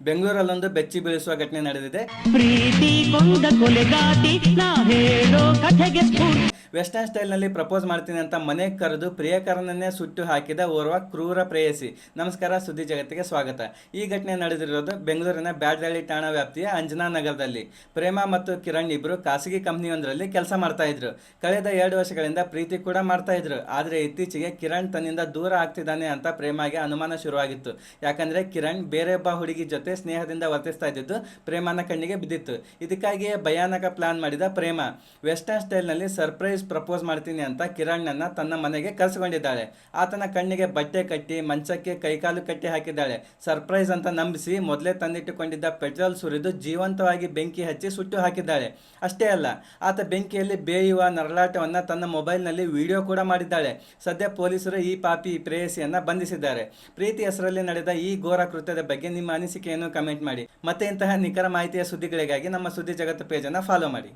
ಬೆಂಗಳೂರಲ್ಲೊಂದು ಬೆಚ್ಚಿ ಬೀಳಿಸುವ ಘಟನೆ ನಡೆದಿದೆ. ಪ್ರೀತಿ ಕೊಂಡ ಕೊಲೆಗಾತಿ ನಾ ಹೇಳೋ ಕಥೆಗೆ ಸ್ಫೂರ್ತಿ. ವೆಸ್ಟರ್ನ್ ಸ್ಟೈಲ್ನಲ್ಲಿ ಪ್ರಪೋಸ್ ಮಾಡ್ತೀನಿ ಅಂತ ಮನೆಗೆ ಕರೆದು ಪ್ರಿಯಕರನನ್ನೇ ಸುಟ್ಟು ಹಾಕಿದ ಓರ್ವ ಕ್ರೂರ ಪ್ರೇಯಸಿ. ನಮಸ್ಕಾರ, ಸುದ್ದಿ ಜಗತ್ತಿಗೆ ಸ್ವಾಗತ. ಈ ಘಟನೆ ನಡೆದಿರೋದು ಬೆಂಗಳೂರಿನ ಬ್ಯಾಡರಳ್ಳಿ ಠಾಣಾ ವ್ಯಾಪ್ತಿಯ ಅಂಜನಾ ನಗರದಲ್ಲಿ. ಪ್ರೇಮ ಮತ್ತು ಕಿರಣ್ ಇಬ್ಬರು ಖಾಸಗಿ ಕಂಪ್ನಿಯೊಂದರಲ್ಲಿ ಕೆಲಸ ಮಾಡ್ತಾ ಇದ್ರು. ಕಳೆದ 2 ವರ್ಷಗಳಿಂದ ಪ್ರೀತಿ ಕೂಡ ಮಾಡ್ತಾ ಇದ್ರು. ಆದರೆ ಇತ್ತೀಚೆಗೆ ಕಿರಣ್ ತನ್ನಿಂದ ದೂರ ಆಗ್ತಿದ್ದಾನೆ ಅಂತ ಪ್ರೇಮಗೆ ಅನುಮಾನ ಶುರುವಾಗಿತ್ತು. ಯಾಕಂದ್ರೆ ಕಿರಣ್ ಬೇರೆಯೊಬ್ಬ ಹುಡುಗಿ ಜೊತೆ ಸ್ನೇಹದಿಂದ ವರ್ತಿಸ್ತಾ ಇದ್ದಿದ್ದು ಪ್ರೇಮನ ಕಣ್ಣಿಗೆ ಬಿದ್ದಿತ್ತು. ಇದಕ್ಕಾಗಿಯೇ ಭಯಾನಕ ಪ್ಲಾನ್ ಮಾಡಿದ ಪ್ರೇಮ ವೆಸ್ಟರ್ನ್ ಸ್ಟೈಲ್ನಲ್ಲಿ ಸರ್ಪ್ರೈಸ್ ಪ್ರಪೋಸ್ ಮಾಡ್ತೀನಿ ಅಂತ ಕಿರಣ್ ತನ್ನ ಮನೆಗೆ ಕರೆಸಿಕೊಂಡಿದ್ದಾಳೆ. ಆತನ ಕಣ್ಣಿಗೆ ಬಟ್ಟೆ ಕಟ್ಟಿ ಮಂಚಕ್ಕೆ ಕೈಕಾಲು ಕಟ್ಟಿ ಹಾಕಿದ್ದಾಳೆ. ಸರ್ಪ್ರೈಸ್ ಅಂತ ನಂಬಿಸಿ ಮೊದಲೇ ತಂದಿಟ್ಟುಕೊಂಡಿದ್ದ ಪೆಟ್ರೋಲ್ ಸುರಿದು ಜೀವಂತವಾಗಿ ಬೆಂಕಿ ಹಚ್ಚಿ ಸುಟ್ಟು ಹಾಕಿದ್ದಾಳೆ. ಅಷ್ಟೇ ಅಲ್ಲ, ಆತ ಬೆಂಕಿಯಲ್ಲಿ ಬೇಯುವ ನರಳಾಟವನ್ನು ತನ್ನ ಮೊಬೈಲ್ನಲ್ಲಿ ವಿಡಿಯೋ ಕೂಡ ಮಾಡಿದ್ದಾಳೆ. ಸದ್ಯ ಪೊಲೀಸರು ಈ ಪಾಪಿ ಪ್ರೇಯಸಿಯನ್ನ ಬಂಧಿಸಿದ್ದಾರೆ. ಪ್ರೀತಿ ಹೆಸರಲ್ಲಿ ನಡೆದ ಈ ಘೋರ ಕೃತ್ಯದ ಬಗ್ಗೆ ನಿಮ್ಮ ಅನಿಸಿಕೆಯನ್ನು ಕಮೆಂಟ್ ಮಾಡಿ. ಮತ್ತೆ ಇಂತಹ ನಿಖರ ಮಾಹಿತಿಯ ಸುದ್ದಿಗಳಿಗಾಗಿ ನಮ್ಮ ಸುದ್ದಿ ಜಗತ್ತು ಪೇಜನ್ನು ಫಾಲೋ ಮಾಡಿ.